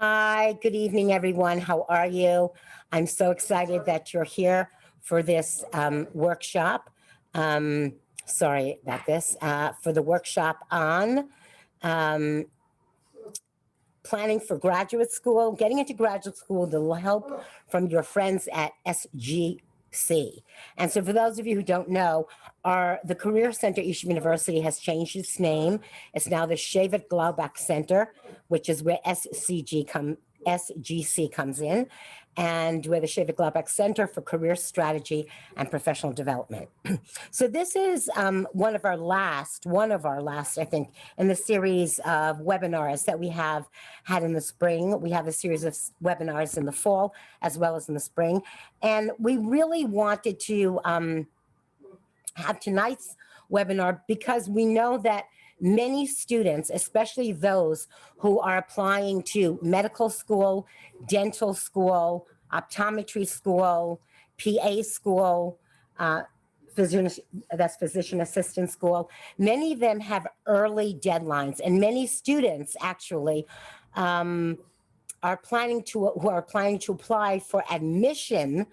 Hi, good evening, everyone. How are you? I'm so excited that you're here for this workshop. Um, Sorry about this. For the workshop on um, planning for graduate school, getting into graduate school with the help from your friends at SGC. And so, for those of you who don't know, the Career Center East University has changed its name. It's now the Shavit Glaubach Center, which is where SGC comes in, and we're the Shavit Glaubach Center for Career Strategy and Professional Development. So this is one of our last, I think, in the series of webinars that we have had in the spring. We have a series of webinars in the fall as well as in the spring, and we really wanted to have tonight's webinar because we know that many students, especially those who are applying to medical school, dental school, optometry school, PA school, uh, physician, that's physician assistant school, many of them have early deadlines, and many students actually are planning to apply for admission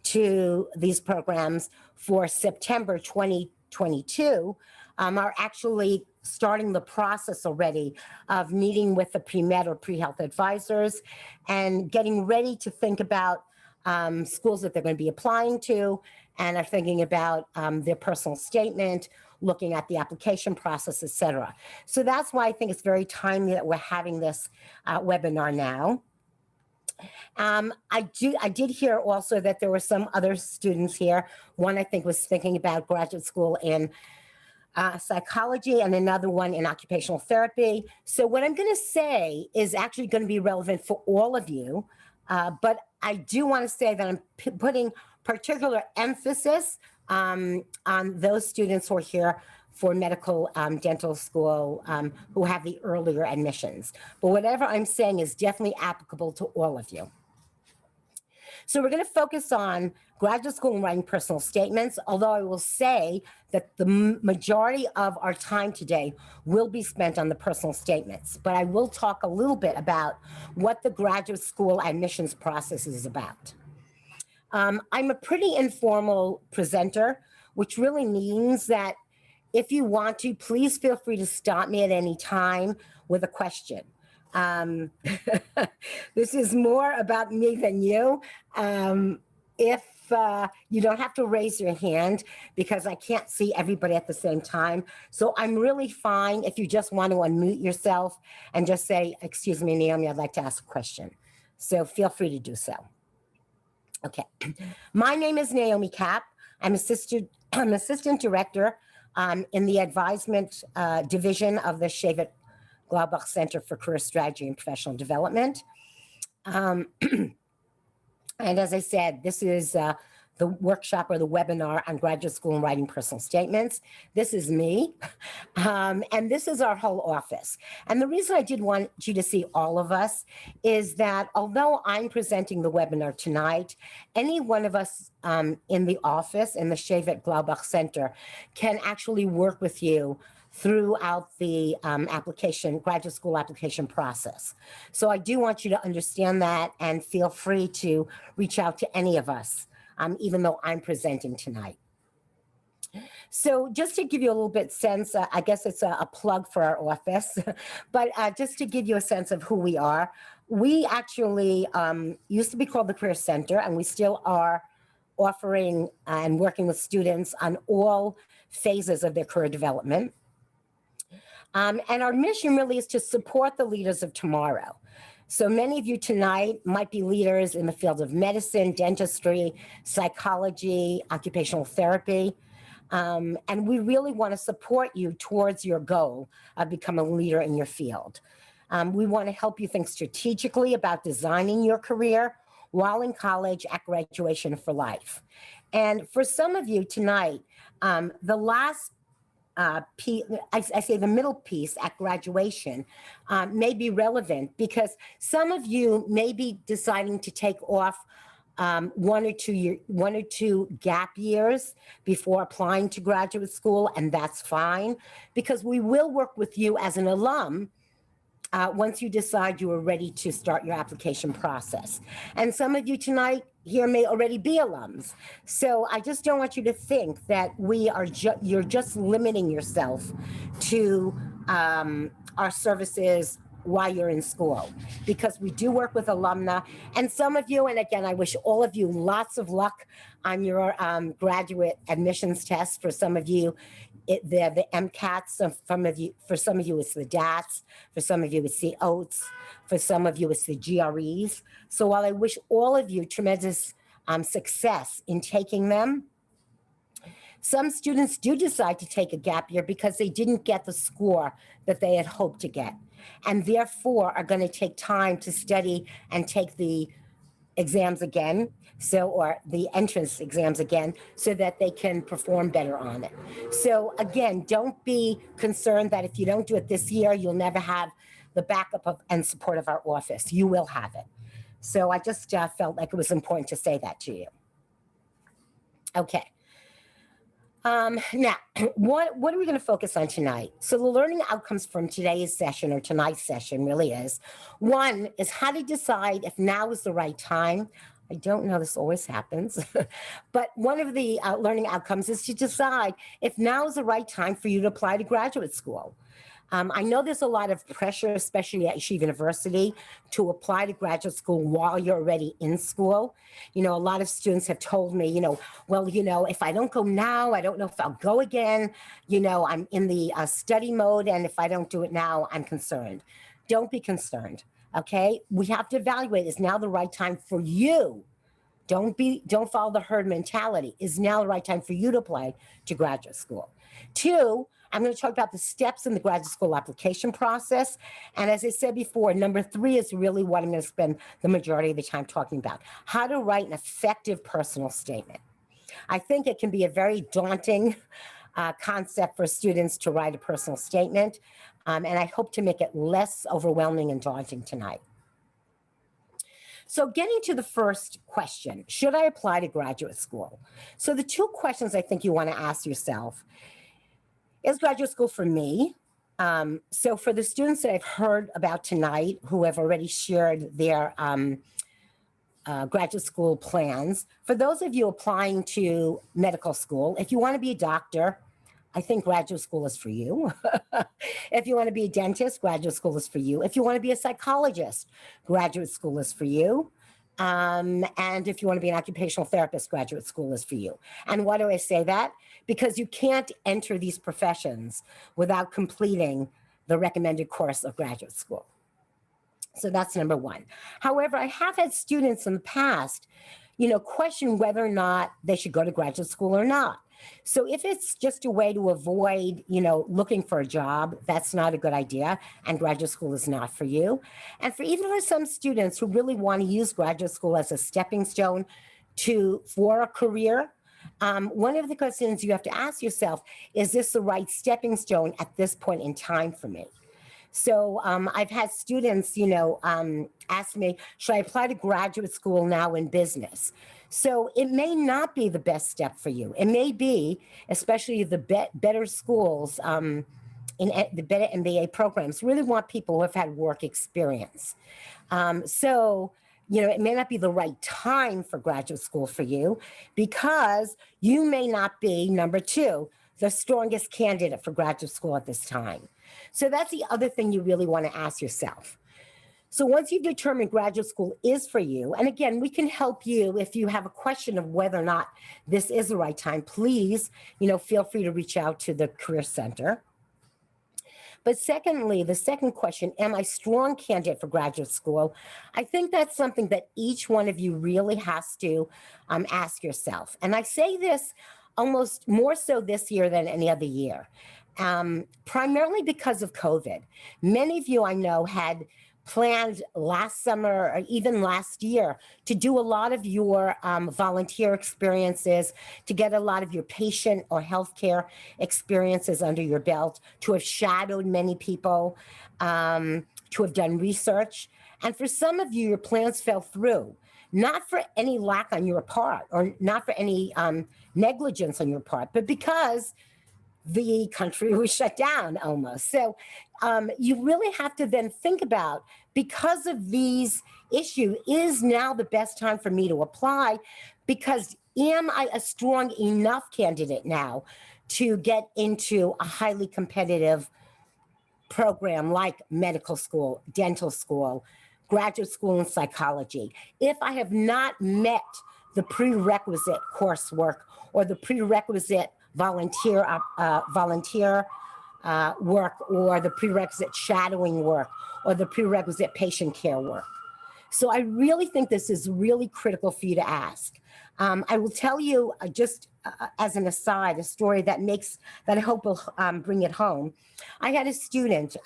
to these programs for September 2022 are actually starting the process already of meeting with the pre-med or pre-health advisors and getting ready to think about schools that they're going to be applying to, and are thinking about their personal statement, looking at the application process, etc. So that's why I think it's very timely that we're having this webinar now. I did hear also that there were some other students here. One I think was thinking about graduate school in psychology, and another one in occupational therapy. So what I'm going to say is actually going to be relevant for all of you, but I do want to say that I'm putting particular emphasis on those students who are here for medical dental school who have the earlier admissions. But whatever I'm saying is definitely applicable to all of you. So we're going to focus on graduate school and writing personal statements, although I will say that the majority of our time today will be spent on the personal statements. But I will talk a little bit about what the graduate school admissions process is about. I'm a pretty informal presenter, which really means that if you want to, please feel free to stop me at any time with a question. This is more about me than you. If you don't have to raise your hand because I can't see everybody at the same time. So I'm really fine if you just want to unmute yourself and just say, excuse me, Naomi, I'd like to ask a question. So feel free to do so. Okay. My name is Naomi Capp. I'm assistant director in the advisement division of the Shavit Glaubach Center for Career Strategy and Professional Development. And as I said, this is the workshop or the webinar on graduate school and writing personal statements. This is me, and this is our whole office. And the reason I did want you to see all of us is that although I'm presenting the webinar tonight, any one of us in the office, in the Shavit Glaubach Center, can actually work with you throughout the graduate school application process. So I do want you to understand that and feel free to reach out to any of us, even though I'm presenting tonight. So just to give you a little bit sense, I guess it's a plug for our office, but just to give you a sense of who we are, we actually used to be called the Career Center, and we still are offering and working with students on all phases of their career development. And our mission really is to support the leaders of tomorrow. So many of you tonight might be leaders in the field of medicine, dentistry, psychology, occupational therapy. And we really want to support you towards your goal of becoming a leader in your field. We want to help you think strategically about designing your career while in college, at graduation, for life. And for some of you tonight, the last I say the middle piece at graduation may be relevant because some of you may be deciding to take off one or two gap years before applying to graduate school, and that's fine because we will work with you as an alum once you decide you are ready to start your application process. And some of you tonight here may already be alums. So I just don't want you to think that you're just limiting yourself to our services while you're in school, because we do work with alumna. And some of you, and again, I wish all of you lots of luck on your graduate admissions test. For some of you, they're the MCATs. For some of you, it's the DATs. For some of you, it's the OATs. For some of you, it's the GREs. So while I wish all of you tremendous success in taking them, some students do decide to take a gap year because they didn't get the score that they had hoped to get, and therefore are going to take time to study and take the exams again, or the entrance exams again, so that they can perform better on it. So again, don't be concerned that if you don't do it this year, you'll never have the backup and support of our office. You will have it. So I just felt like it was important to say that to you. Okay. Now, what are we going to focus on tonight? So the learning outcomes from today's session, or tonight's session really is, one is how to decide if now is the right time. I don't know, this always happens, but one of the learning outcomes is to decide if now is the right time for you to apply to graduate school. I know there's a lot of pressure, especially at Yeshiva University, to apply to graduate school while you're already in school. A lot of students have told me, well, if I don't go now, I don't know if I'll go again. I'm in the study mode, and if I don't do it now, I'm concerned. Don't be concerned, okay? We have to evaluate, is now the right time for you? Don't follow the herd mentality. Is now the right time for you to apply to graduate school? Two, I'm going to talk about the steps in the graduate school application process. And as I said before, number three is really what I'm going to spend the majority of the time talking about: how to write an effective personal statement. I think it can be a very daunting concept for students to write a personal statement. And I hope to make it less overwhelming and daunting tonight. So getting to the first question, should I apply to graduate school? So the two questions I think you want to ask yourself: is graduate school for me? So for the students that I've heard about tonight who have already shared their graduate school plans, for those of you applying to medical school, if you want to be a doctor, I think graduate school is for you. If you want to be a dentist, graduate school is for you. If you want to be a psychologist, graduate school is for you. And if you want to be an occupational therapist, graduate school is for you. And why do I say that? Because you can't enter these professions without completing the recommended course of graduate school. So that's number one. However, I have had students in the past, question whether or not they should go to graduate school or not. So if it's just a way to avoid, looking for a job, that's not a good idea, and graduate school is not for you. And even for some students who really want to use graduate school as a stepping stone for a career, one of the questions you have to ask yourself, is this the right stepping stone at this point in time for me? So I've had students, ask me, should I apply to graduate school now in business? So it may not be the best step for you. It may be, especially the better schools in the better MBA programs, really want people who have had work experience. So it may not be the right time for graduate school for you, because you may not be, number two, the strongest candidate for graduate school at this time. So that's the other thing you really want to ask yourself. So once you've determined graduate school is for you, and again, we can help you if you have a question of whether or not this is the right time, please, feel free to reach out to the Career Center. But secondly, the second question, am I a strong candidate for graduate school? I think that's something that each one of you really has to ask yourself. And I say this almost more so this year than any other year, primarily because of COVID. Many of you I know had planned last summer or even last year to do a lot of your volunteer experiences, to get a lot of your patient or healthcare experiences under your belt, to have shadowed many people, to have done research. And for some of you, your plans fell through, not for any lack on your part or not for any negligence on your part, but because the country was shut down almost. So you really have to then think about, because of these issues, is now the best time for me to apply? Because am I a strong enough candidate now to get into a highly competitive program like medical school, dental school, graduate school in psychology? If I have not met the prerequisite coursework or the prerequisite volunteer work, or the prerequisite shadowing work, or the prerequisite patient care work. So I really think this is really critical for you to ask. I will tell you just as an aside, a story that I hope will bring it home. I had a student,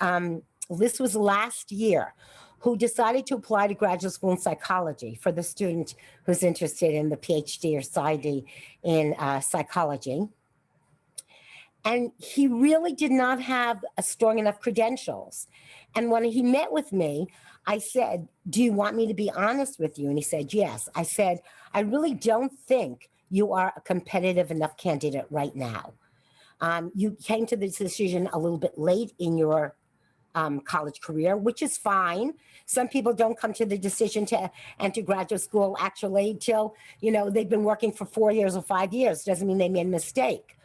this was last year, who decided to apply to graduate school in psychology, for the student who's interested in the PhD or PsyD in psychology. And he really did not have a strong enough credentials. And when he met with me, I said, do you want me to be honest with you? And he said, yes. I said, I really don't think you are a competitive enough candidate right now. You came to this decision a little bit late in your college career, which is fine. Some people don't come to the decision to enter graduate school actually till, they've been working for 4 years or 5 years. Doesn't mean they made a mistake.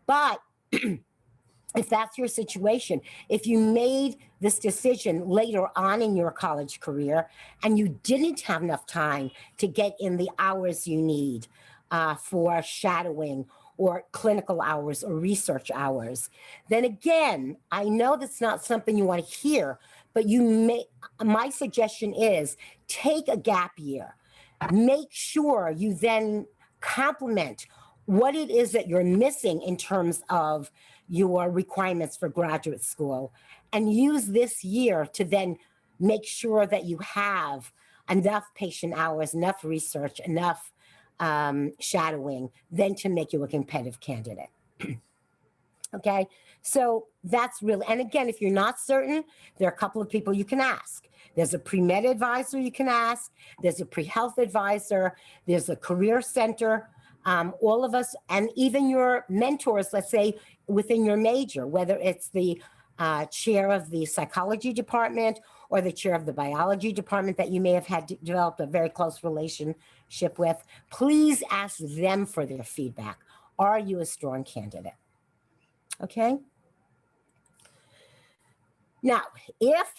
But if that's your situation, if you made this decision later on in your college career and you didn't have enough time to get in the hours you need for shadowing or clinical hours or research hours, then again, I know that's not something you want to hear, but my suggestion is take a gap year. Make sure you then complement what it is that you're missing in terms of your requirements for graduate school, and use this year to then make sure that you have enough patient hours, enough research, enough shadowing, then to make you a competitive candidate. Okay, so that's really, and again, if you're not certain, there are a couple of people you can ask. There's a pre-med advisor you can ask, there's a pre-health advisor, there's a career center. All of us, and even your mentors, let's say within your major, whether it's the chair of the psychology department or the chair of the biology department that you may have had developed a very close relationship with, please ask them for their feedback. Are you a strong candidate? Okay. Now,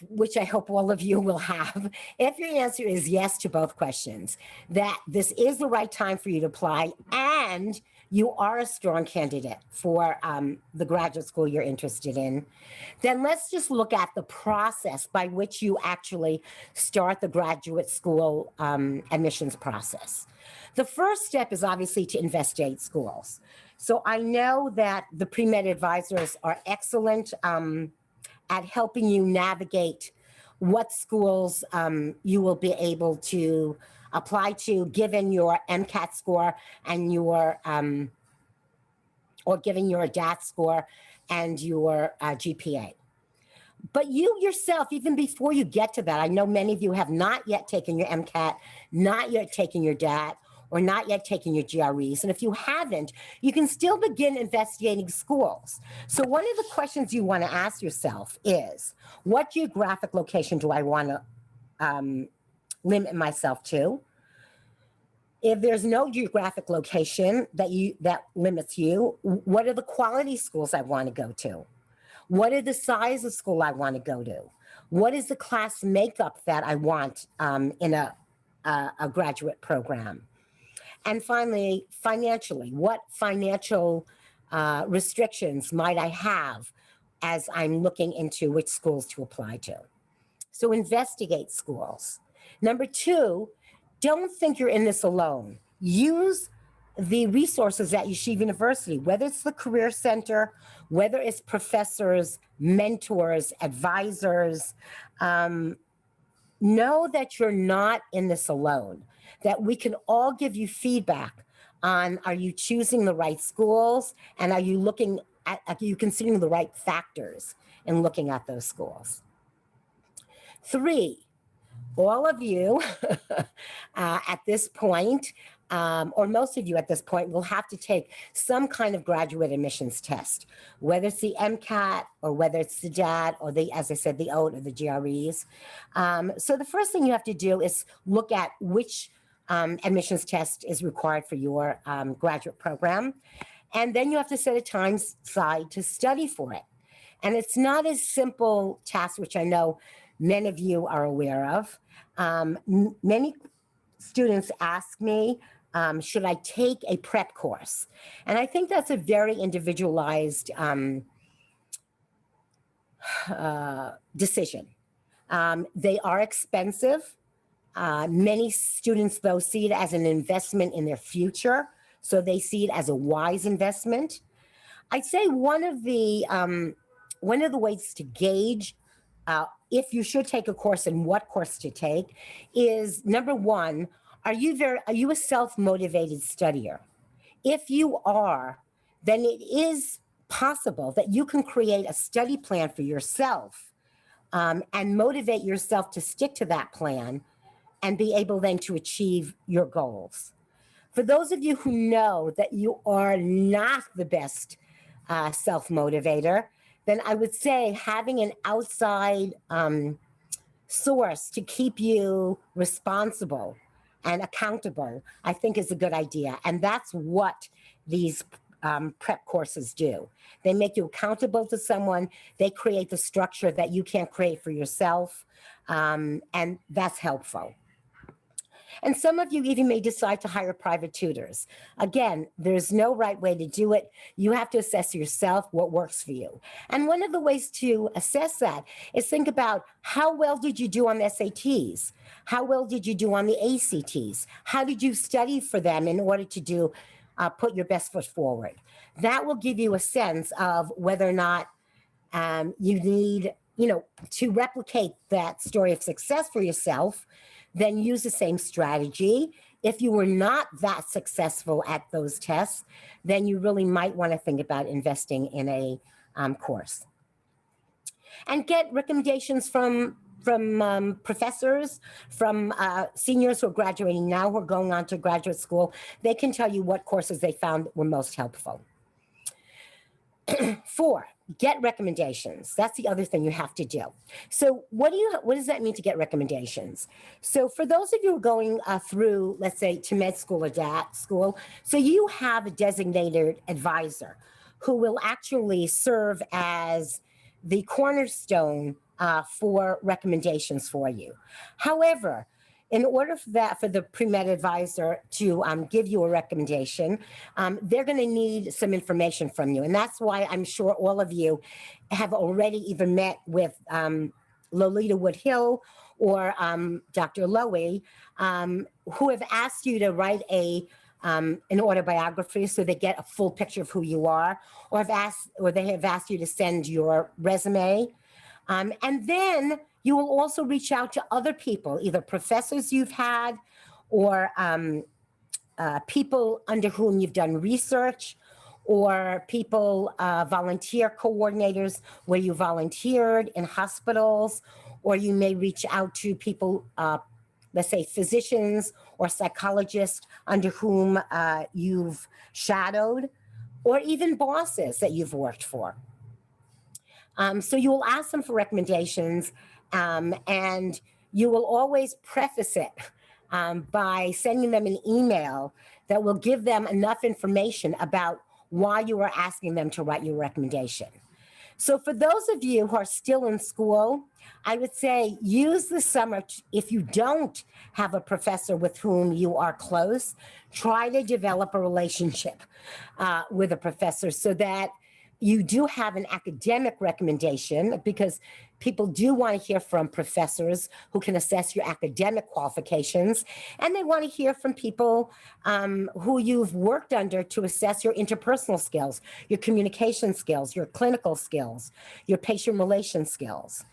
which I hope all of you will have, if your answer is yes to both questions, that this is the right time for you to apply and you are a strong candidate for the graduate school you're interested in, then let's just look at the process by which you actually start the graduate school admissions process. The first step is obviously to investigate schools. So I know that the pre-med advisors are excellent at helping you navigate what schools you will be able to apply to given your MCAT score and your, or given your DAT score and your GPA. But you yourself, even before you get to that, I know many of you have not yet taken your MCAT, not yet taken your DAT, or not yet taken your GREs. And if you haven't, you can still begin investigating schools. So one of the questions you want to ask yourself is, what geographic location do I want to limit myself to? If there's no geographic location that limits you, what are the quality schools I want to go to? What are the size of school I want to go to? What is the class makeup that I want in a graduate program? And finally, financially, what financial restrictions might I have as I'm looking into which schools to apply to? So investigate schools. Number two, don't think you're in this alone. Use the resources at Yeshiva University, whether it's the Career Center, whether it's professors, mentors, advisors. Know that you're not in this alone, that we can all give you feedback on, are you choosing the right schools, and are you considering the right factors in looking at those schools? 3, all of you at this point or most of you at this point, will have to take some kind of graduate admissions test, whether it's the MCAT or whether it's the DAT or the, as I said, the OAT or the GREs. So the first thing you have to do is look at which admissions test is required for your graduate program. And then you have to set a time aside to study for it. And it's not a simple task, which I know many of you are aware of. Many students ask me, should I take a prep course? And I think that's a very individualized decision. They are expensive. Many students, though, see it as an investment in their future. So they see it as a wise investment. I'd say one of the ways to gauge if you should take a course and what course to take is, number one, are you a self-motivated studier? If you are, then it is possible that you can create a study plan for yourself and motivate yourself to stick to that plan and be able then to achieve your goals. For those of you who know that you are not the best self-motivator, then I would say having an outside source to keep you responsible and accountable, I think is a good idea. And that's what these prep courses do. They make you accountable to someone. They create the structure that you can't create for yourself. And that's helpful. And some of you even may decide to hire private tutors. Again, there's no right way to do it. You have to assess yourself what works for you. And one of the ways to assess that is think about how well did you do on the SATs? How well did you do on the ACTs? How did you study for them in order to do put your best foot forward? That will give you a sense of whether or not you need, to replicate that story of success for yourself. Then use the same strategy. If you were not that successful at those tests, then you really might want to think about investing in a course. And get recommendations from professors, from seniors who are graduating now, who are going on to graduate school. They can tell you what courses they found were most helpful. 4, get recommendations. That's the other thing you have to do. So what does that mean to get recommendations? So for those of you who are going through, let's say, to med school or DAT school, so you have a designated advisor who will actually serve as the cornerstone for recommendations for you. However, in order for the pre-med advisor to give you a recommendation, they're going to need some information from you. And that's why I'm sure all of you have already either met with Lolita Woodhill or Dr. Lowy, who have asked you to write an autobiography so they get a full picture of who you are, or they have asked you to send your resume. And then you will also reach out to other people, either professors you've had or people under whom you've done research, or people, volunteer coordinators where you volunteered in hospitals, or you may reach out to people, let's say physicians or psychologists under whom you've shadowed, or even bosses that you've worked for. So you will ask them for recommendations, and you will always preface it by sending them an email that will give them enough information about why you are asking them to write your recommendation. So for those of you who are still in school, I would say use the summer. If you don't have a professor with whom you are close, try to develop a relationship with a professor so that you do have an academic recommendation, because people do want to hear from professors who can assess your academic qualifications. And they want to hear from people who you've worked under to assess your interpersonal skills, your communication skills, your clinical skills, your patient relation skills.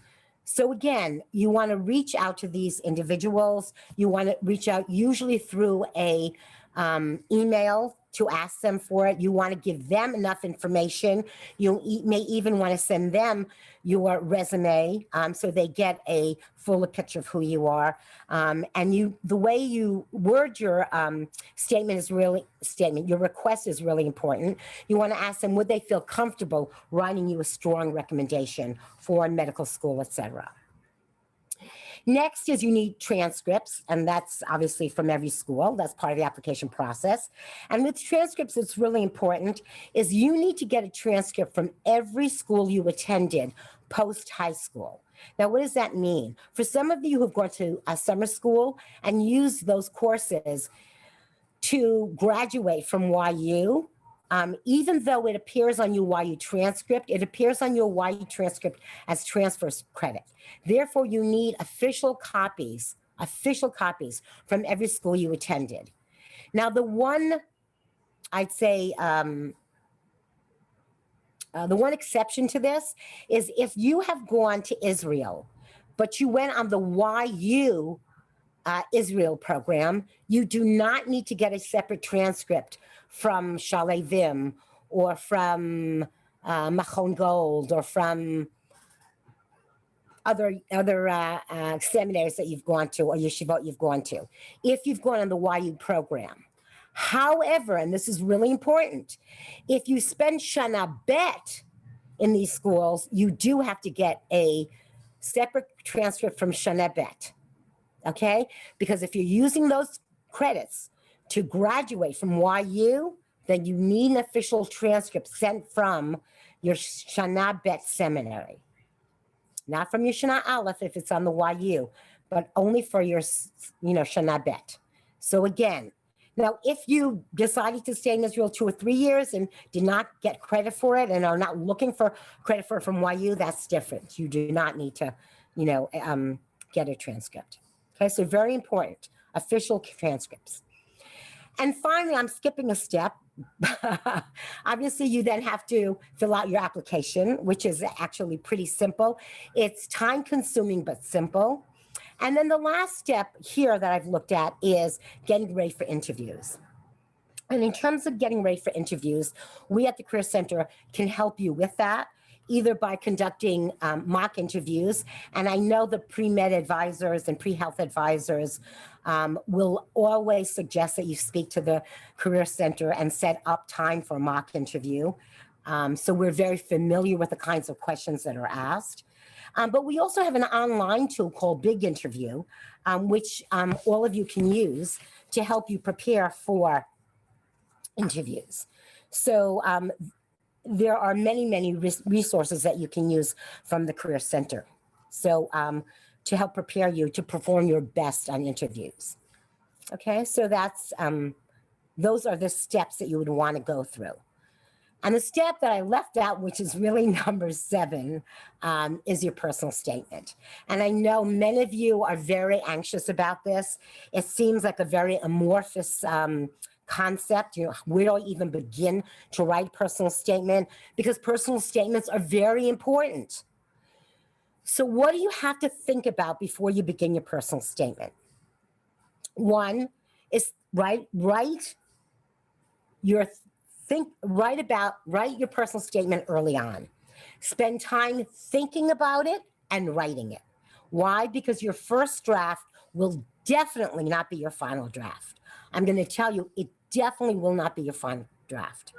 So again, you want to reach out to these individuals. You want to reach out usually through a email to ask them for it. You want to give them enough information. You may even want to send them your resume so they get a fuller picture of who you are. And the way you word your your request is really important. You want to ask them, would they feel comfortable writing you a strong recommendation for medical school, etc. Next is you need transcripts, and that's obviously from every school. That's part of the application process. And with transcripts, it's really important is you need to get a transcript from every school you attended post high school. Now, what does that mean? For some of you who've gone to a summer school and used those courses to graduate from YU, even though it appears on your YU transcript, it appears on your YU transcript as transfer credit. Therefore, you need official copies from every school you attended. Now, the one, I'd say, the one exception to this is if you have gone to Israel, but you went on the YU Israel program, you do not need to get a separate transcript from Shalei Vim or from Machon Gold or from other seminaries that you've gone to or yeshivot you've gone to, if you've gone on the YU program. However, and this is really important, if you spend Shana Bet in these schools, you do have to get a separate transcript from Shana Bet. Okay, because if you're using those credits to graduate from YU, then you need an official transcript sent from your Shana Bet seminary. Not from your Shana Aleph if it's on the YU, but only for your, Shana Bet. So again, now if you decided to stay in Israel 2 or 3 years and did not get credit for it and are not looking for credit for it from YU, that's different. You do not need to, get a transcript. Okay, so very important, official transcripts. And finally, I'm skipping a step. Obviously, you then have to fill out your application, which is actually pretty simple. It's time consuming, but simple. And then the last step here that I've looked at is getting ready for interviews. And in terms of getting ready for interviews, we at the Career Center can help you with that, either by conducting mock interviews. And I know the pre-med advisors and pre-health advisors will always suggest that you speak to the Career Center and set up time for a mock interview. So we're very familiar with the kinds of questions that are asked. But we also have an online tool called Big Interview, which all of you can use to help you prepare for interviews. So there are many, many resources that you can use from the Career Center. So to help prepare you to perform your best on interviews. Okay, so that's, those are the steps that you would want to go through. And the step that I left out, which is really number 7, is your personal statement. And I know many of you are very anxious about this. It seems like a very amorphous concept. Where do I even begin to write a personal statement? Because personal statements are very important. So what do you have to think about before you begin your personal statement? One is write your personal statement early on. Spend time thinking about it and writing it. Why? Because your first draft will definitely not be your final draft. I'm going to tell you, it definitely will not be your final draft.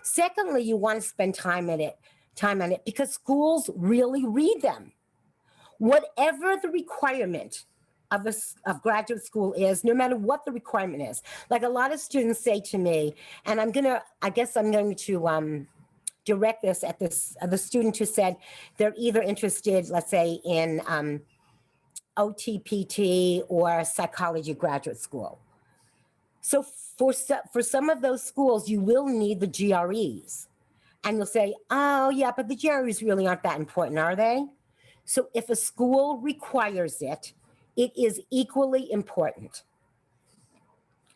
Secondly, you want to spend time on it because schools really read them. Whatever the requirement of graduate school is, no matter what the requirement is. Like a lot of students say to me, and I guess I'm going to direct this at the student who said they're either interested, let's say, in OTPT or psychology graduate school. So for some of those schools, you will need the GREs. And you'll say, oh yeah, but the GREs really aren't that important, are they? So if a school requires it, it is equally important.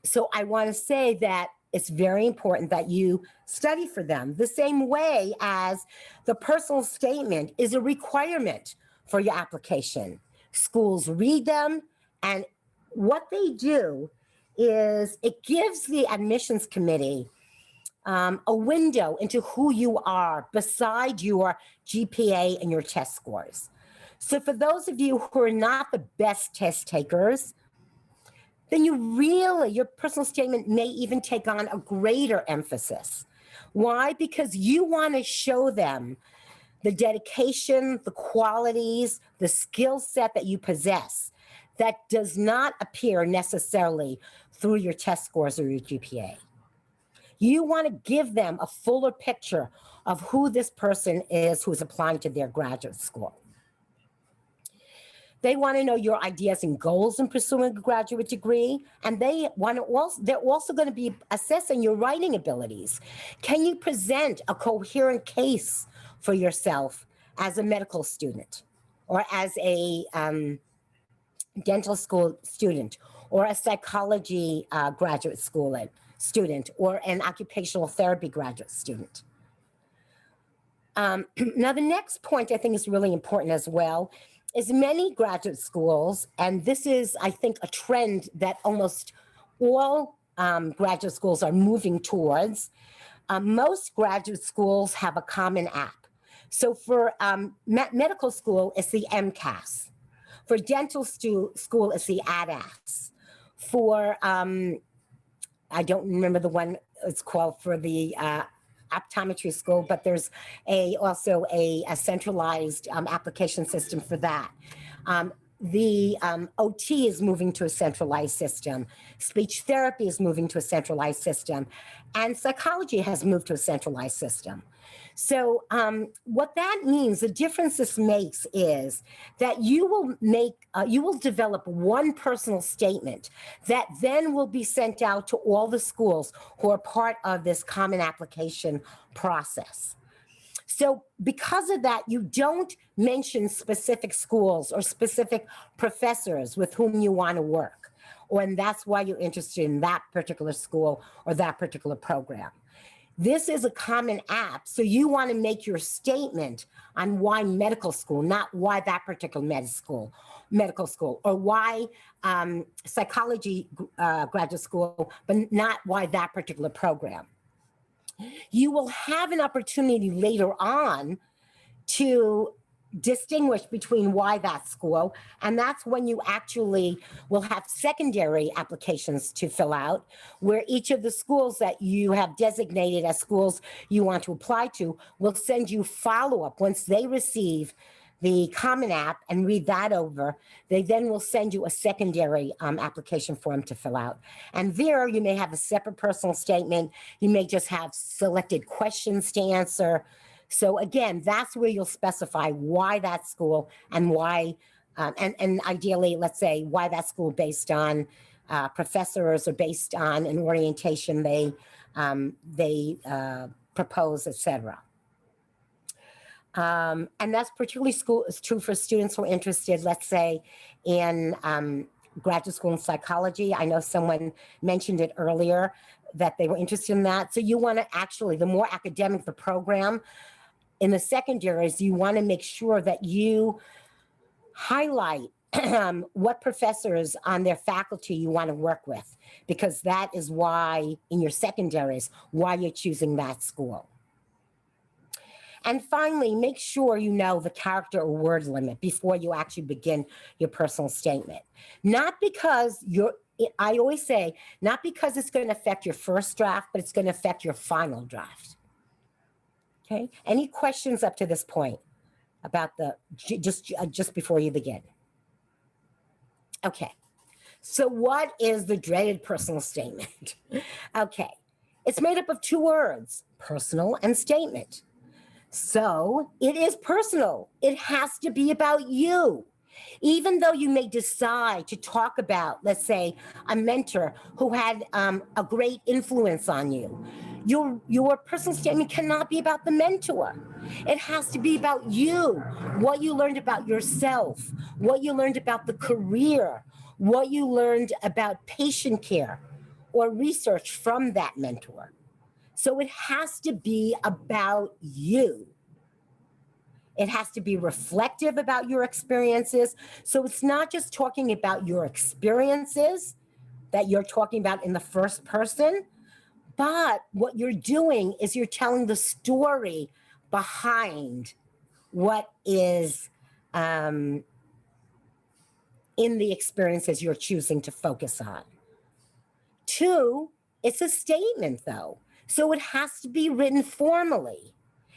So I want to say that it's very important that you study for them the same way as the personal statement is a requirement for your application. Schools read them, and what they do is it gives the admissions committee a window into who you are beside your GPA and your test scores. So for those of you who are not the best test takers, then your personal statement may even take on a greater emphasis. Why? Because you want to show them the dedication, the qualities, the skill set that you possess that does not appear necessarily through your test scores or your GPA. You want to give them a fuller picture of who this person is who's applying to their graduate school. They want to know your ideas and goals in pursuing a graduate degree, and they're also going to be assessing your writing abilities. Can you present a coherent case for yourself as a medical student, or as a dental school student, or a psychology graduate school student, or an occupational therapy graduate student? Now, the next point I think is really important as well is many graduate schools, and this is, I think, a trend that almost all graduate schools are moving towards. Most graduate schools have a common app. So for medical school, it's the MCAS. For dental school, it's the ADAS. For, I don't remember the one it's called for the optometry school, but there's also a centralized application system for that. The OT is moving to a centralized system. Speech therapy is moving to a centralized system. And psychology has moved to a centralized system. So what that means, the difference this makes is that you will develop one personal statement that then will be sent out to all the schools who are part of this common application process. So because of that, you don't mention specific schools or specific professors with whom you want to work, and that's why you're interested in that particular school or that particular program. This is a common app, so you want to make your statement on why medical school, not why that particular medical school, or why psychology graduate school, but not why that particular program. You will have an opportunity later on to distinguish between why that school, and that's when you actually will have secondary applications to fill out, where each of the schools that you have designated as schools you want to apply to will send you follow-up. Once they receive the common app and read that over, they then will send you a secondary application form to fill out. And there you may have a separate personal statement. You may just have selected questions to answer. So again, that's where you'll specify why that school and why, and ideally, let's say, why that school based on professors or based on an orientation they propose, etc. And that's particularly true for students who are interested, let's say, in graduate school in psychology. I know someone mentioned it earlier that they were interested in that. So you want to actually, the more academic the program, in the secondaries, you want to make sure that you highlight what professors on their faculty you want to work with, because that is why, in your secondaries, why you're choosing that school. And finally, make sure you know the character or word limit before you actually begin your personal statement. Not because I always say, not because it's going to affect your first draft, but it's going to affect your final draft. Okay. Any questions up to this point about just before you begin? Okay. So what is the dreaded personal statement? Okay. It's made up of two words, personal and statement. So it is personal. It has to be about you. Even though you may decide to talk about, let's say, a mentor who had a great influence on you, your personal statement cannot be about the mentor. It has to be about you, what you learned about yourself, what you learned about the career, what you learned about patient care or research from that mentor. So it has to be about you. It has to be reflective about your experiences. So it's not just talking about your experiences, that you're talking about in the first person, but what you're doing is you're telling the story behind what is in the experiences you're choosing to focus on. Two, it's a statement though. So it has to be written formally.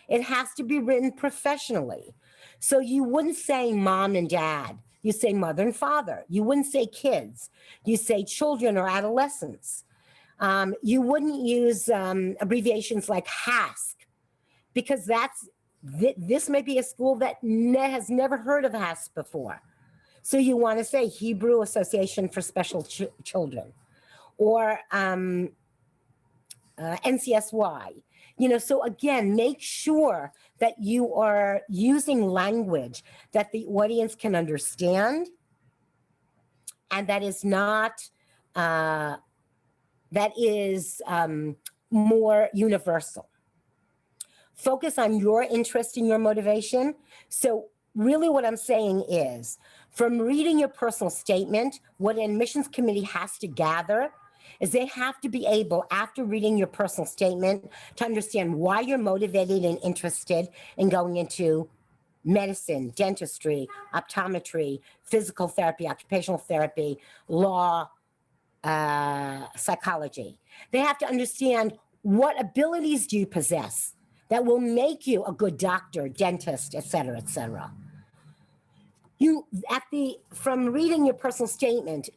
It has to be written professionally. So you wouldn't say mom and dad. You say mother and father. You wouldn't say kids. You say children or adolescents. You wouldn't use abbreviations like HASC, because this may be a school that has never heard of HASC before. So you want to say Hebrew Association for Special Children, or NCSY. So again, make sure that you are using language that the audience can understand, and that is not, that is more universal. Focus on your interest and your motivation. So really what I'm saying is, from reading your personal statement, what an admissions committee has to gather is they have to be able, after reading your personal statement, to understand why you're motivated and interested in going into medicine, dentistry, optometry, physical therapy, occupational therapy, law, psychology. They have to understand, what abilities do you possess that will make you a good doctor, dentist, et cetera, et cetera. From reading your personal statement,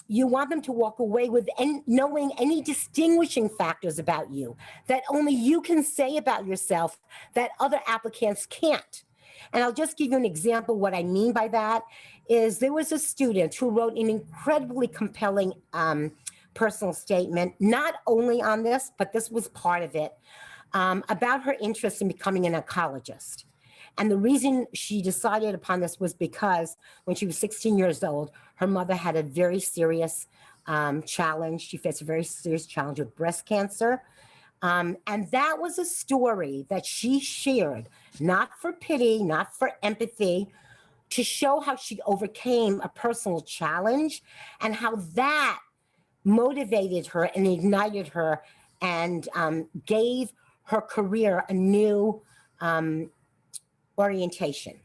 you want them to walk away with knowing any distinguishing factors about you that only you can say about yourself that other applicants can't. And I'll just give you an example. What I mean by that is, there was a student who wrote an incredibly compelling personal statement, not only on this, but this was part of it, about her interest in becoming an oncologist. And the reason she decided upon this was because when she was 16 years old, her mother had a very serious challenge. She faced a very serious challenge with breast cancer. And that was a story that she shared, not for pity, not for empathy, to show how she overcame a personal challenge and how that motivated her and ignited her and gave her career a new orientation.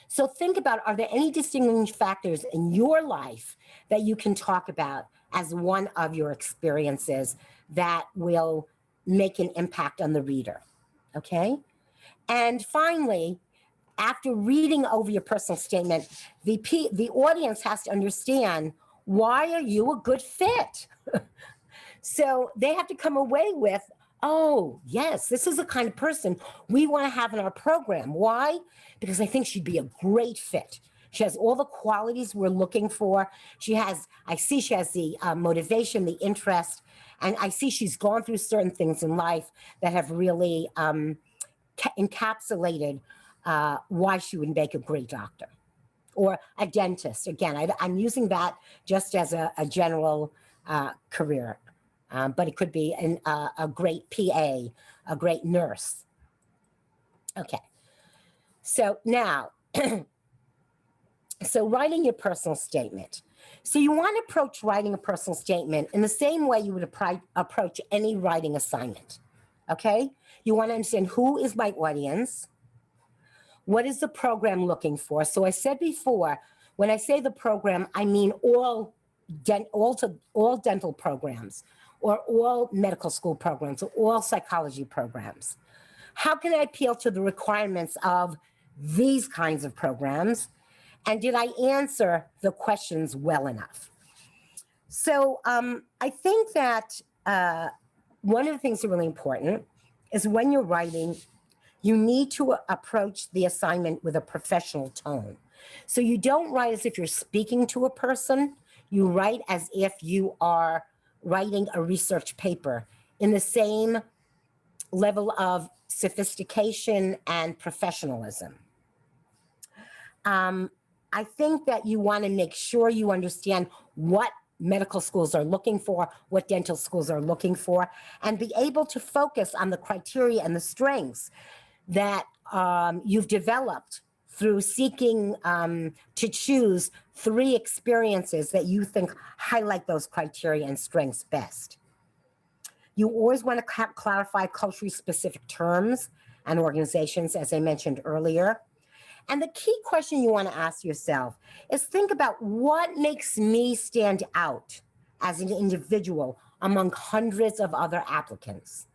So think about, are there any distinguishing factors in your life that you can talk about as one of your experiences that will make an impact on the reader, okay? And finally, after reading over your personal statement, the audience has to understand, why are you a good fit? So they have to come away with, oh, yes, this is the kind of person we want to have in our program. Why? Because I think she'd be a great fit. She has all the qualities we're looking for. I see she has the motivation, the interest, and I see she's gone through certain things in life that have really encapsulated why she would make a great doctor or a dentist. Again, I'm using that just as a general career. But it could be a great PA, a great nurse. Okay, so now, so writing your personal statement. So you want to approach writing a personal statement in the same way you would approach any writing assignment, okay? You want to understand, who is my audience? What is the program looking for? So I said before, when I say the program, I mean all dental programs, or all medical school programs, or all psychology programs. How can I appeal to the requirements of these kinds of programs? And did I answer the questions well enough? So I think that one of the things that are really important is, when you're writing, you need to approach the assignment with a professional tone. So you don't write as if you're speaking to a person. You write as if you are writing a research paper, in the same level of sophistication and professionalism. I think that you want to make sure you understand what medical schools are looking for, what dental schools are looking for, and be able to focus on the criteria and the strengths that you've developed through seeking to choose 3 experiences that you think highlight those criteria and strengths best. You always want to clarify culturally specific terms and organizations, as I mentioned earlier. And the key question you want to ask yourself is think about what makes me stand out as an individual among hundreds of other applicants.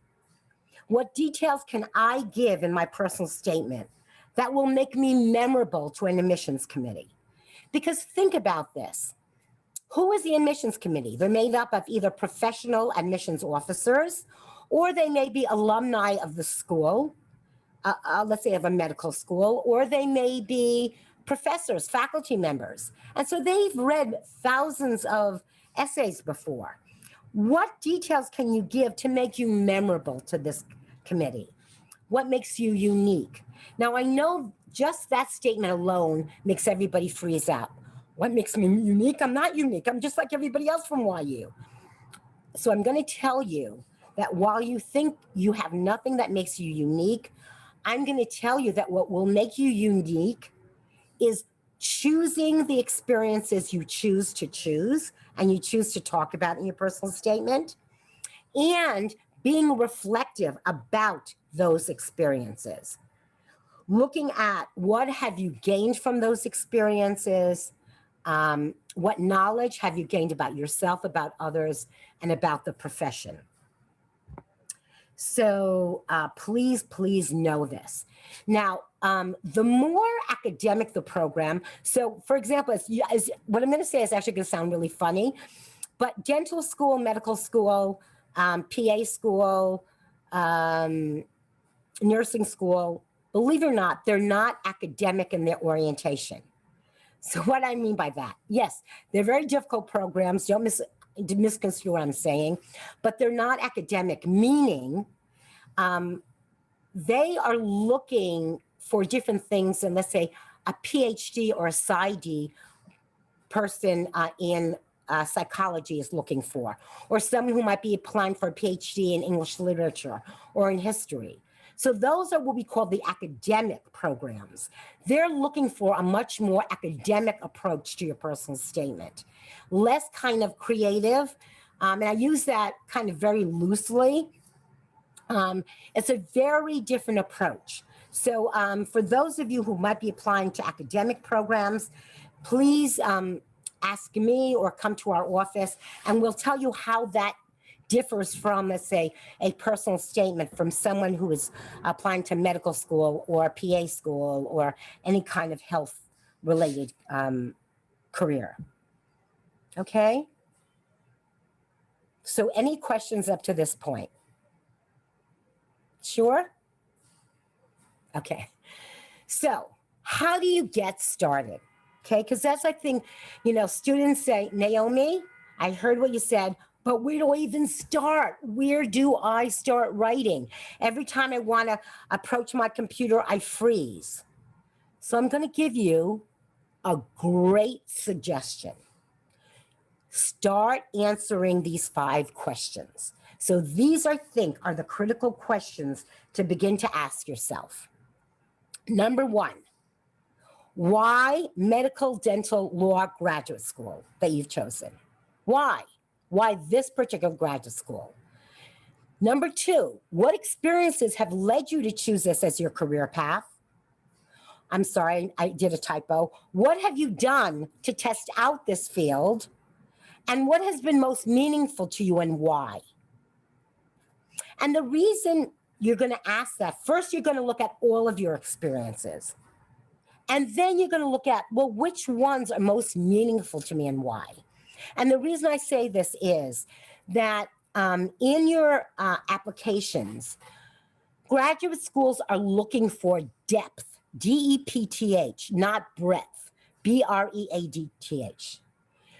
What details can I give in my personal statement that will make me memorable to an admissions committee? Because think about this. Who is the admissions committee? They're made up of either professional admissions officers, or they may be alumni of the school, let's say of a medical school, or they may be professors, faculty members. And so they've read thousands of essays before. What details can you give to make you memorable to this committee? What makes you unique? Now, I know just that statement alone makes everybody freeze out. What makes me unique? I'm not unique. I'm just like everybody else from YU. So I'm going to tell you that while you think you have nothing that makes you unique, I'm going to tell you that what will make you unique is choosing the experiences you choose to choose and you choose to talk about in your personal statement, and being reflective about those experiences. Looking at what have you gained from those experiences, what knowledge have you gained about yourself, about others, and about the profession. So please, please know this. Now, the more academic the program, so for example, what I'm going to say is actually going to sound really funny, but dental school, medical school, PA school, nursing school, believe it or not, they're not academic in their orientation. So what I mean by that, yes, they're very difficult programs. Don't misconstrue what I'm saying, but they're not academic, meaning they are looking for different things than, let's say, a PhD or a PsyD person in psychology is looking for, or someone who might be applying for a PhD in English literature or in history. So those are what we call the academic programs. They're looking for a much more academic approach to your personal statement, less kind of creative. And I use that kind of very loosely. It's a very different approach. So for those of you who might be applying to academic programs, please ask me or come to our office and we'll tell you how that differs from, let's say, a personal statement from someone who is applying to medical school or PA school or any kind of health related career. Okay? So any questions up to this point? Sure? Okay. So how do you get started? Okay, because that's, I think, students say, Naomi, I heard what you said, but where do I even start? Where do I start writing? Every time I want to approach my computer, I freeze. So I'm going to give you a great suggestion. Start answering these 5 questions. So these, I think, are the critical questions to begin to ask yourself. Number 1, why medical dental law graduate school that you've chosen? Why? Why this particular graduate school? Number 2, what experiences have led you to choose this as your career path? I'm sorry, I did a typo. What have you done to test out this field? And what has been most meaningful to you and why? And the reason you're going to ask that, first, you're going to look at all of your experiences. And then you're going to look at, well, which ones are most meaningful to me and why? And the reason I say this is that in your applications, graduate schools are looking for depth, D-E-P-T-H, not breadth, B-R-E-A-D-T-H.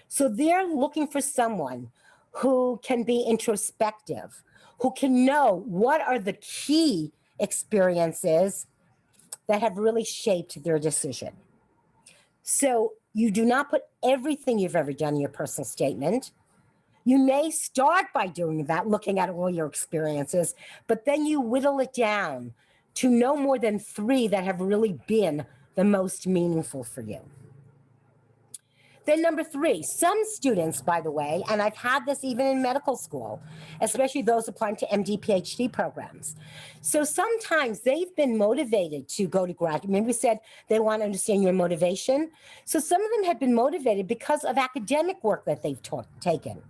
So they're looking for someone who can be introspective, who can know what are the key experiences that have really shaped their decision. So you do not put everything you've ever done in your personal statement. You may start by doing that, looking at all your experiences, but then you whittle it down to no more than 3 that have really been the most meaningful for you. Then number 3, some students, by the way, and I've had this even in medical school, especially those applying to MD, PhD programs. So sometimes they've been motivated to go to graduate. Remember we said they want to understand your motivation? So some of them have been motivated because of academic work that they've taken.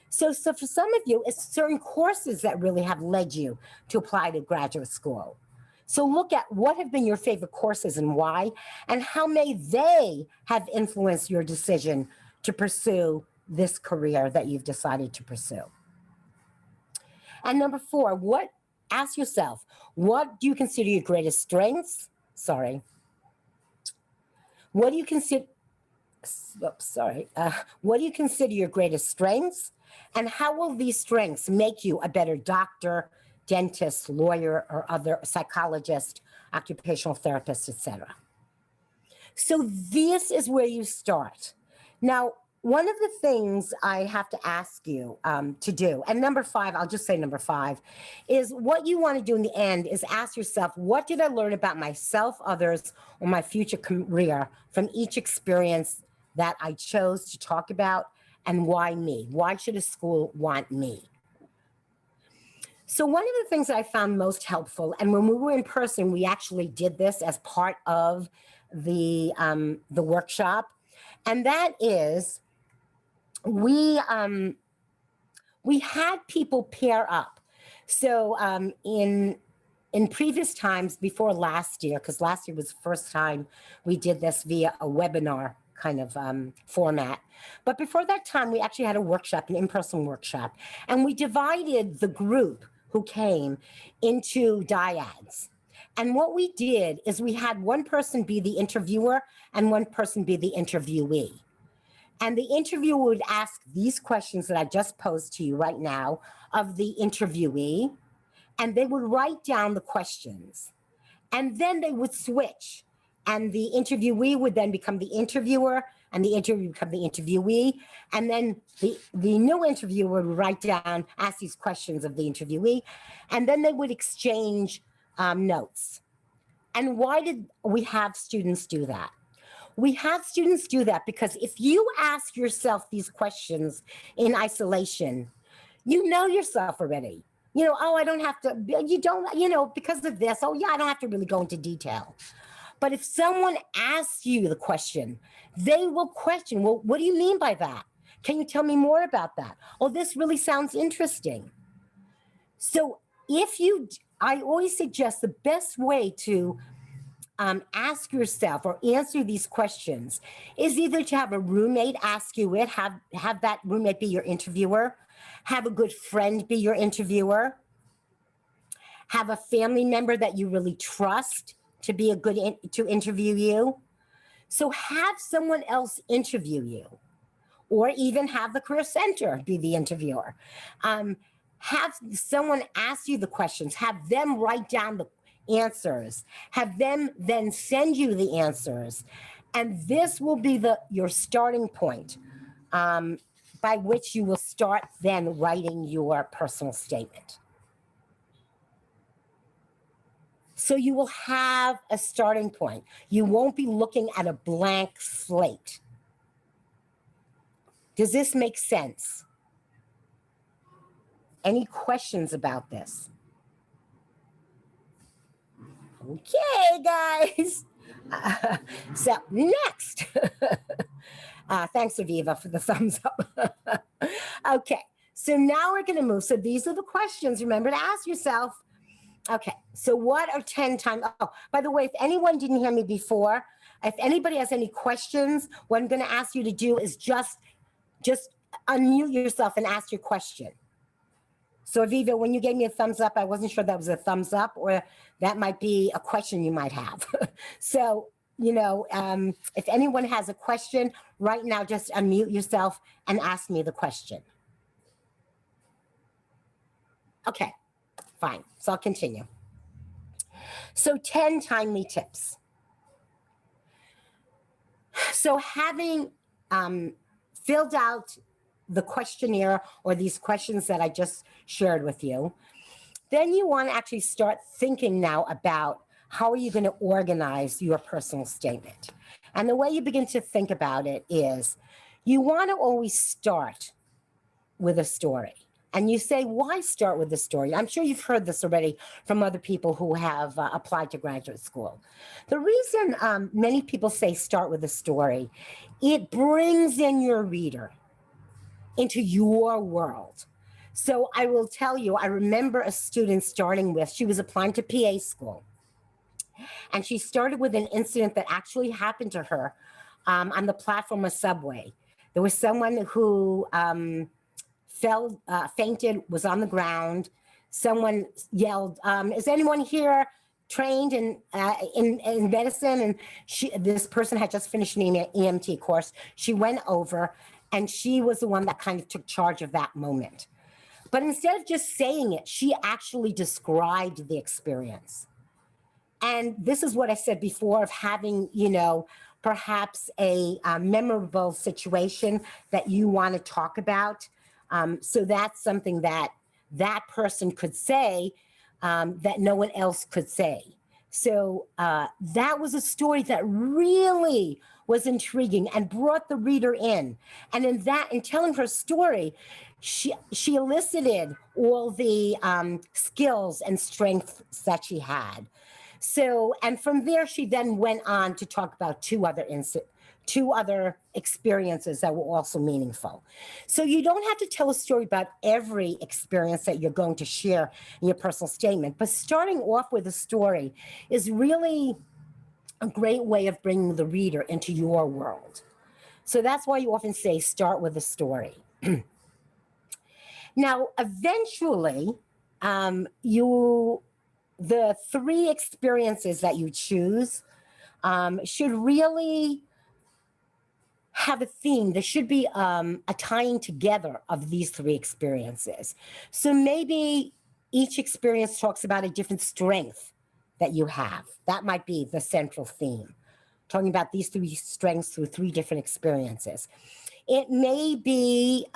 So for some of you, it's certain courses that really have led you to apply to graduate school. So look at what have been your favorite courses and why, and how may they have influenced your decision to pursue this career that you've decided to pursue. And number 4, ask yourself, what do you consider your greatest strengths? What do you consider, what do you consider your greatest strengths? And how will these strengths make you a better doctor, dentist, lawyer, or other psychologist, occupational therapist, etc.? So this is where you start. Now, one of the things I have to ask you to do, and number 5, I'll just say number 5, is what you want to do in the end is ask yourself, what did I learn about myself, others, or my future career from each experience that I chose to talk about, and why me? Why should a school want me? So one of the things that I found most helpful, and when we were in person, we actually did this as part of the workshop, and that is we had people pair up. So in previous times before last year, because last year was the first time we did this via a webinar kind of format. But before that time, we actually had a workshop, an in-person workshop, and we divided the group who came into dyads. And what we did is we had one person be the interviewer and one person be the interviewee. And the interviewer would ask these questions that I just posed to you right now of the interviewee, and they would write down the questions. And then they would switch. And the interviewee would then become the interviewer, and the interviewer would become the interviewee. And then the new interviewer would write down, ask these questions of the interviewee, and then they would exchange notes. And why did we have students do that? We have students do that because if you ask yourself these questions in isolation, you know yourself already. You know, oh, I don't have to, you don't, you know, because of this, oh yeah, I don't have to really go into detail. But if someone asks you the question, they will question, well, what do you mean by that? Can you tell me more about that? Oh, this really sounds interesting. So I always suggest the best way to ask yourself or answer these questions is either to have a roommate ask you it, have that roommate be your interviewer, have a good friend be your interviewer, have a family member that you really trust to be to interview you. So have someone else interview you, or even have the career center be the interviewer. Have someone ask you the questions, have them write down the answers, have them then send you the answers. And this will be your starting point by which you will start then writing your personal statement. So you will have a starting point. You won't be looking at a blank slate. Does this make sense? Any questions about this? Okay, guys. So next, thanks, Aviva, for the thumbs up. Okay, so now we're going to move. So these are the questions. Remember to ask yourself. Okay, so what are 10 times? Oh, by the way, if anyone didn't hear me before, if anybody has any questions, what I'm going to ask you to do is just unmute yourself and ask your question. So Aviva, when you gave me a thumbs up, I wasn't sure that was a thumbs up or that might be a question you might have. So, you know, if anyone has a question right now, just unmute yourself and ask me the question. Okay, fine. So I'll continue. So 10 timely tips. So having filled out the questionnaire or these questions that I just shared with you, then you want to actually start thinking now about how are you going to organize your personal statement? And the way you begin to think about it is you want to always start with a story. And you say, why start with the story? I'm sure you've heard this already from other people who have applied to graduate school. The reason many people say start with a story, it brings in your reader into your world. So I will tell you, I remember a student starting with, she was applying to PA school. And she started with an incident that actually happened to her on the platform of Subway. There was someone who fainted, was on the ground. Someone yelled, "Is anyone here trained in medicine?" And this person had just finished an EMT course. She went over, and she was the one that kind of took charge of that moment. But instead of just saying it, she actually described the experience. And this is what I said before of having, perhaps a memorable situation that you want to talk about. So that's something that that person could say that no one else could say. So that was a story that really was intriguing and brought the reader in. And in telling her story, she elicited all the skills and strengths that she had. So, and from there, she then went on to talk about two other experiences that were also meaningful. So you don't have to tell a story about every experience that you're going to share in your personal statement, but starting off with a story is really a great way of bringing the reader into your world. So that's why you often say start with a story. Now, eventually, the three experiences that you choose should really have a theme. There should be a tying together of these three experiences. So maybe each experience talks about a different strength that you have. That might be the central theme, talking about these three strengths through three different experiences. It may be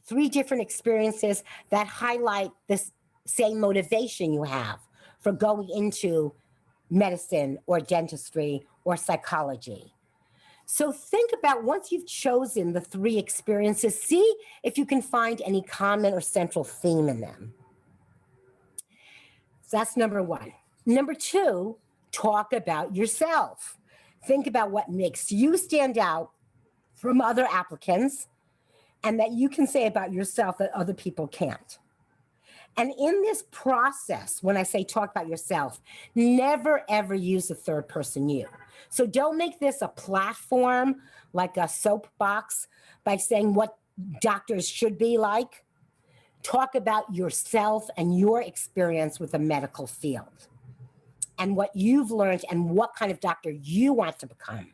three different experiences that highlight this same motivation you have for going into medicine or dentistry or psychology. So think about, once you've chosen the three experiences, see if you can find any common or central theme in them. So that's number one. Number two, talk about yourself. Think about what makes you stand out from other applicants and that you can say about yourself that other people can't. And in this process, when I say talk about yourself, never ever use the third person you. So don't make this a platform like a soapbox by saying what doctors should be like. Talk about yourself and your experience with the medical field and what you've learned and what kind of doctor you want to become.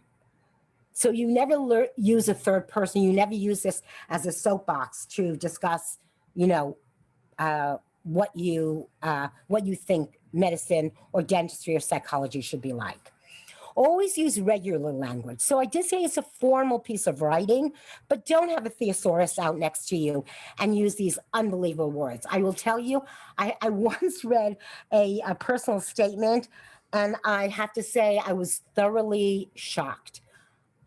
So you never use a third person. You never use this as a soapbox to discuss, what you think medicine or dentistry or psychology should be like. Always use regular language. So I did say it's a formal piece of writing, but don't have a thesaurus out next to you and use these unbelievable words. I will tell you, I once read a personal statement, and I have to say I was thoroughly shocked.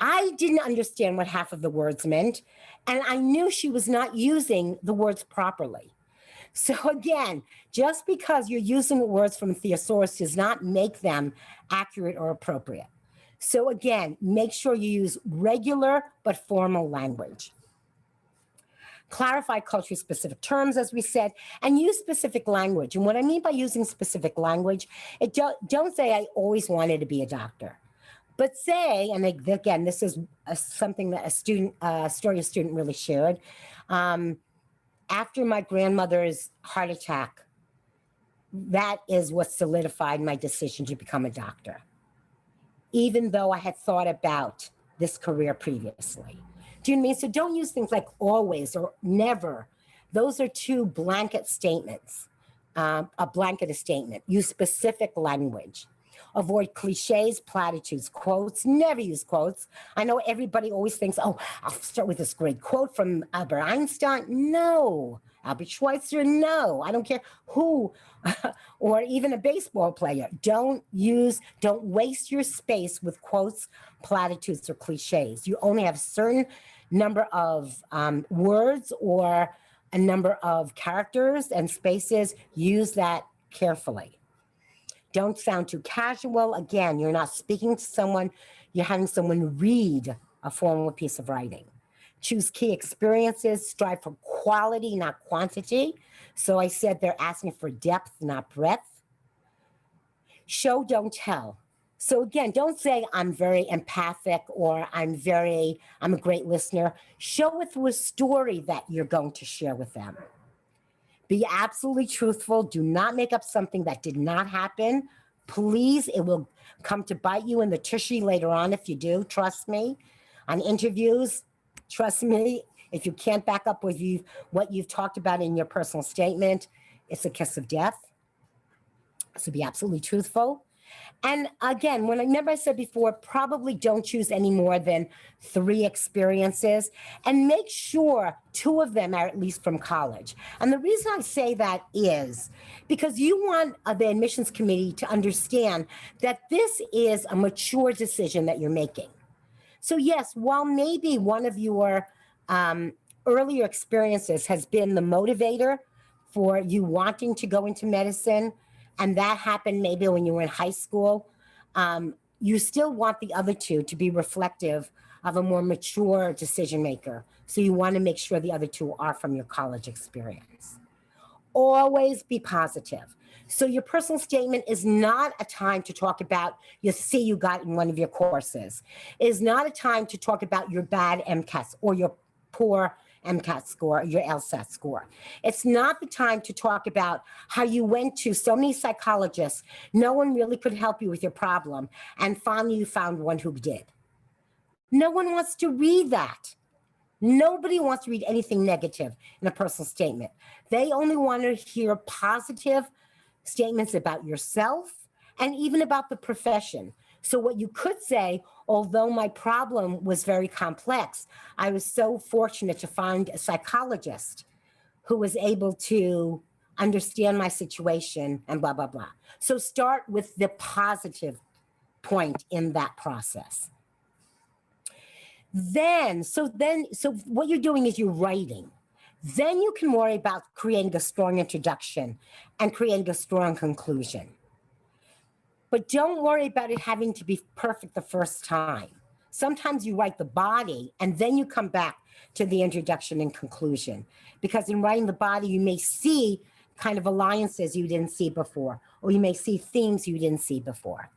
I didn't understand what half of the words meant, and I knew she was not using the words properly. So again, just because you're using words from a thesaurus does not make them accurate or appropriate. So again, make sure you use regular but formal language. Clarify culturally specific terms, as we said, and use specific language. And what I mean by using specific language, don't say I always wanted to be a doctor. But say, and again, this is something that a story a student really shared. After my grandmother's heart attack, that is what solidified my decision to become a doctor, even though I had thought about this career previously. Do you know what I mean? So don't use things like always or never. Those are two blanket statements, a blanket statement. Use specific language. Avoid cliches, platitudes, quotes. Never use quotes. I know everybody always thinks, oh, I'll start with this great quote from Albert Einstein. No, Albert Schweitzer, no. I don't care who, or even a baseball player. Don't waste your space with quotes, platitudes, or cliches. You only have a certain number of words or a number of characters and spaces. Use that carefully. Don't sound too casual. Again, you're not speaking to someone, you're having someone read a formal piece of writing. Choose key experiences, strive for quality, not quantity. So I said they're asking for depth, not breadth. Show, don't tell. So again, don't say I'm very empathic or I'm a great listener. Show it through a story that you're going to share with them. Be absolutely truthful. Do not make up something that did not happen. Please, it will come to bite you in the tushy later on if you do. Trust me. On interviews, trust me, if you can't back up with what you've talked about in your personal statement, it's a kiss of death. So be absolutely truthful. And again, remember I said before, probably don't choose any more than 3 experiences, and make sure 2 of them are at least from college. And the reason I say that is because you want the admissions committee to understand that this is a mature decision that you're making. So yes, while maybe one of your earlier experiences has been the motivator for you wanting to go into medicine, and that happened maybe when you were in high school, you still want the other 2 to be reflective of a more mature decision maker. So you want to make sure the other 2 are from your college experience. Always be positive. So your personal statement is not a time to talk about your C you got in one of your courses. It is not a time to talk about your bad MCAT or your poor MCAT score, your LSAT score. It's not the time to talk about how you went to so many psychologists, no one really could help you with your problem, and finally you found one who did. No one wants to read that. Nobody wants to read anything negative in a personal statement. They only want to hear positive statements about yourself and even about the profession. So what you could say, although my problem was very complex, I was so fortunate to find a psychologist who was able to understand my situation and blah, blah, blah. So start with the positive point in that process. So what you're doing is you're writing. Then you can worry about creating a strong introduction and creating a strong conclusion. But don't worry about it having to be perfect the first time. Sometimes you write the body and then you come back to the introduction and conclusion. Because in writing the body, you may see kind of alliances you didn't see before, or you may see themes you didn't see before.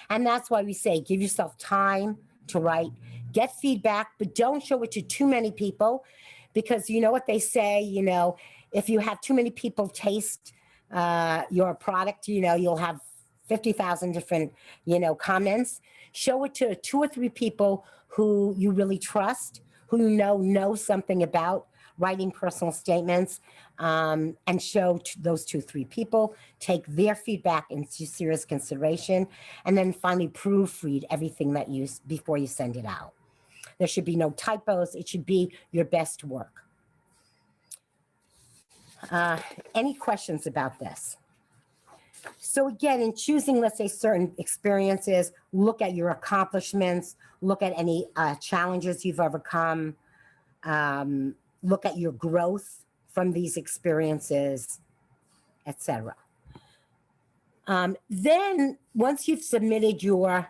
And that's why we say, give yourself time to write, get feedback, but don't show it to too many people, because you know what they say, if you have too many people taste your product, you'll have 50,000 different, comments. Show it to 2 or 3 people who you really trust, who you know something about writing personal statements, and show those 2 or 3 people, take their feedback into serious consideration, and then finally proofread everything that before you send it out. There should be no typos. It should be your best work. Any questions about this? So again, in choosing, let's say, certain experiences, look at your accomplishments, look at any challenges you've overcome, look at your growth from these experiences, etc. Then once you've submitted your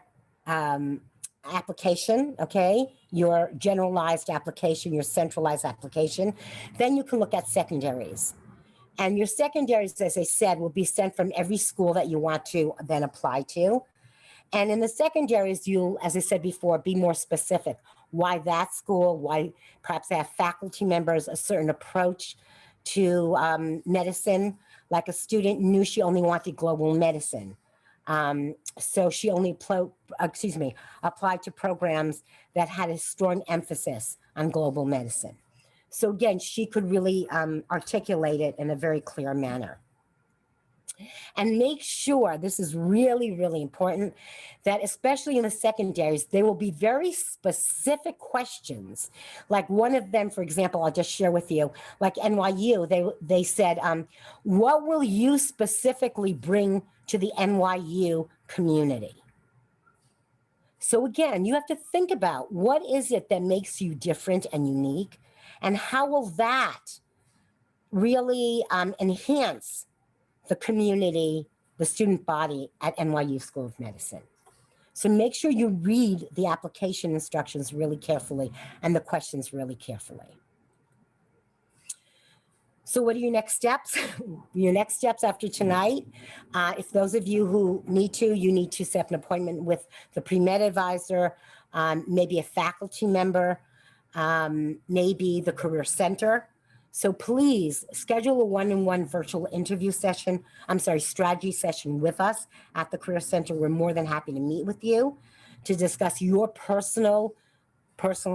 application, okay, your generalized application, your centralized application, then you can look at secondaries. And your secondaries, as I said, will be sent from every school that you want to then apply to. And in the secondaries, you'll, as I said before, be more specific. Why that school? Why perhaps they have faculty members, a certain approach to medicine. Like a student knew she only wanted global medicine. So she only applied to programs that had a strong emphasis on global medicine. So again, she could really articulate it in a very clear manner. And make sure, this is really, really important, that especially in the secondaries, there will be very specific questions. Like one of them, for example, I'll just share with you, like NYU, they said, what will you specifically bring to the NYU community? So again, you have to think about what is it that makes you different and unique, and how will that really enhance the community, the student body at NYU School of Medicine. So make sure you read the application instructions really carefully and the questions really carefully. So what are your next steps? Your next steps after tonight, if those of you who need to, you need to set an appointment with the pre-med advisor, maybe a faculty member, maybe the career center. So please schedule a one-on-one virtual interview session, strategy session with us at the Career Center. We're more than happy to meet with you to discuss your personal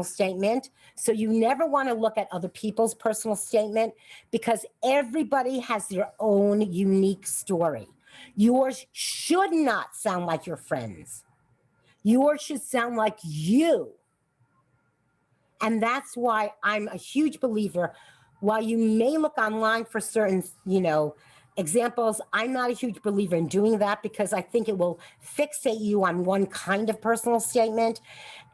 statement. So you never want to look at other people's personal statement, because everybody has their own unique story. Yours should not sound like your friends. Yours should sound like you. And that's why I'm a huge believer. While you may look online for certain, examples, I'm not a huge believer in doing that, because I think it will fixate you on one kind of personal statement.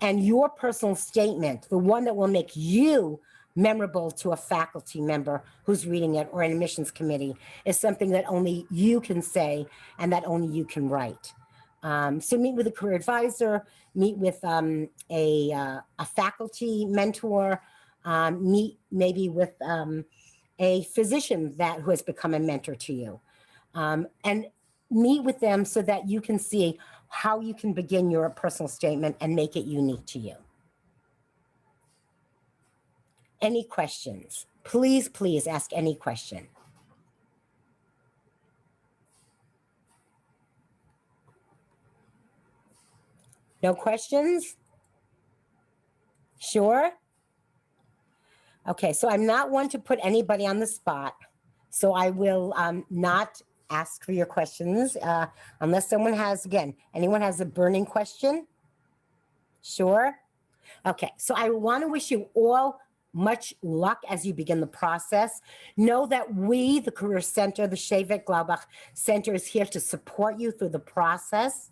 And your personal statement, the one that will make you memorable to a faculty member who's reading it or an admissions committee, is something that only you can say and that only you can write. So meet with a career advisor, meet with a faculty mentor, meet maybe with a physician who has become a mentor to you, and meet with them so that you can see how you can begin your personal statement and make it unique to you. Any questions? Please, please ask any question. No questions? Sure? Okay, so I'm not one to put anybody on the spot, so I will not ask for your questions unless someone has, again, anyone has a burning question? Sure? Okay, so I want to wish you all much luck as you begin the process. Know that we, the Career Center, the Shevet Glaubach Center, is here to support you through the process,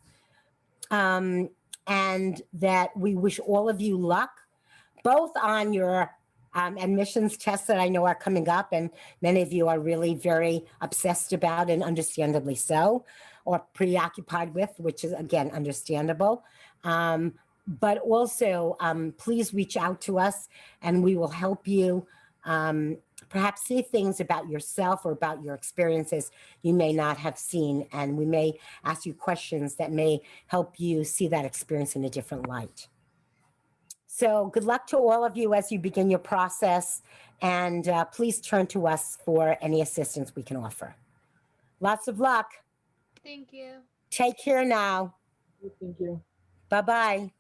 and that we wish all of you luck, both on your admissions tests that I know are coming up, and many of you are really very obsessed about, and understandably so, or preoccupied with, which is, again, understandable. But also, please reach out to us and we will help you perhaps see things about yourself or about your experiences you may not have seen. And we may ask you questions that may help you see that experience in a different light. So good luck to all of you as you begin your process, and please turn to us for any assistance we can offer. Lots of luck. Thank you. Take care now. Thank you. Bye-bye.